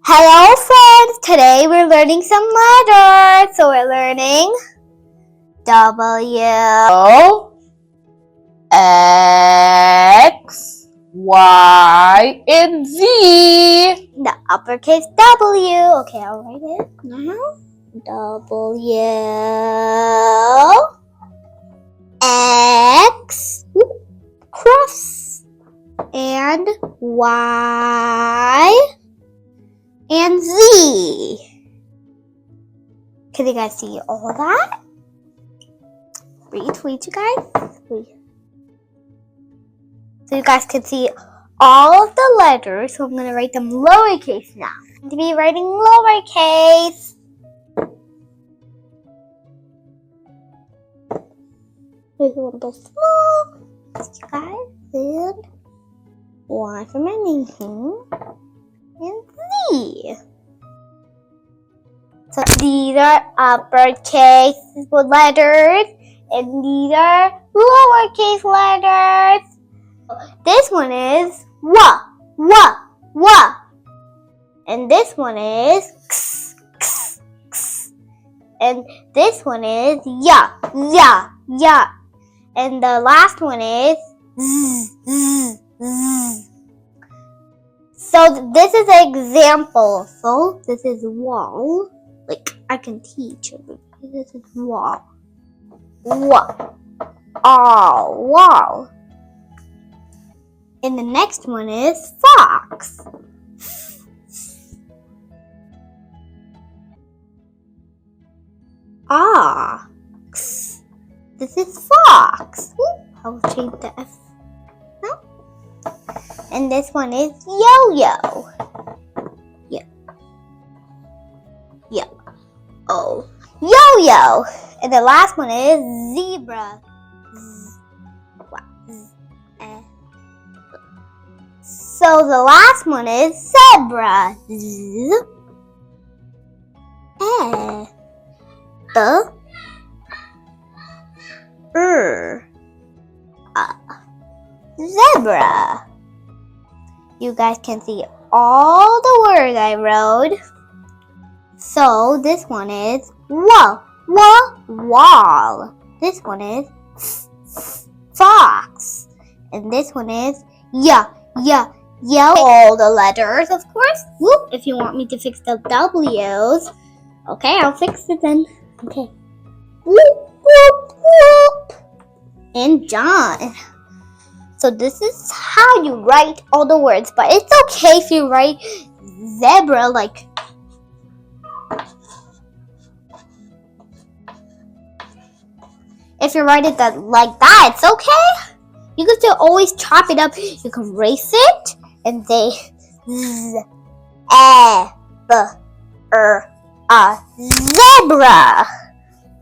Hello friends! Today we're learning some letters. So we're learning W, X, Y, and Z. the uppercase W. Okay, I'll write it now. W, X, cross, and Y, and Z. Can you guys see all that? Read, you guys. So you guys can see all of the letters. So I'm going to write them lowercase now. I'm going to be writing lowercase. Here's a little small. You guys. And Y for my name. And Z. So these are uppercase letters. And these are lowercase letters. This one is wa. And this one is x. And this one is ya. And the last one is z. So this is an example. So this is wall. Like I can teach everybody. This is wall. Wall. And the next one is fox. Ox. This is fox. I'll change the F now. And this one is yo-yo. Yo-yo. And the last one is zebra. So the last one is zebra. Zebra. You guys can see all the words I wrote. So this one is wall. This one is fox. And this one is yellow. All the letters, of course. If you want me to fix the W's, okay, I'll fix it then. Okay. And John. So this is how you write all the words, but it's okay if you write zebra like. If you write it like that, it's okay. You can still always chop it up. You can erase it and say zebra.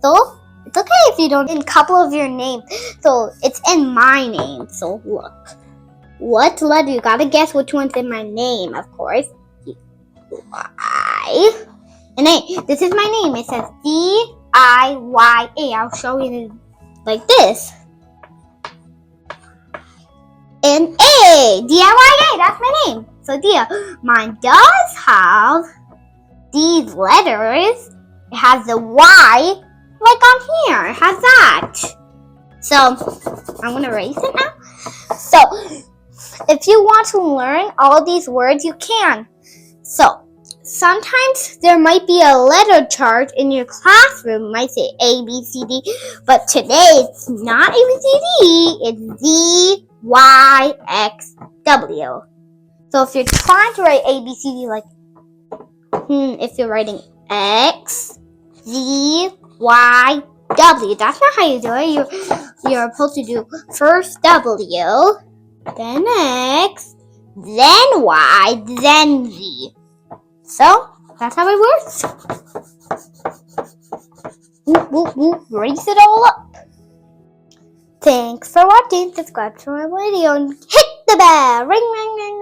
So it's okay if you don't in a couple of your name. So it's in my name. So look, what letter? You gotta guess which one's in my name, of course. Y and A. This is my name. It says D-I-Y-A. I'll show you like this. And A, D-I-Y-A, that's my name. So Dia, mine does have these letters. It has the Y, like on here. It has that. So I'm gonna erase it now. So if you want to learn all these words, you can. So sometimes there might be a letter chart in your classroom. It might say A, B, C, D. But today it's not A, B, C, D. It's Z, Y, X, W. So if you're trying to write A, B, C, D, like, if you're writing X, Z, Y, W, that's not how you do it. You're supposed to do first W, then X, then Y, then Z. So that's how it works. Raise it all up. Thanks for watching. Subscribe to my video and hit the bell. Ring, ring, ring.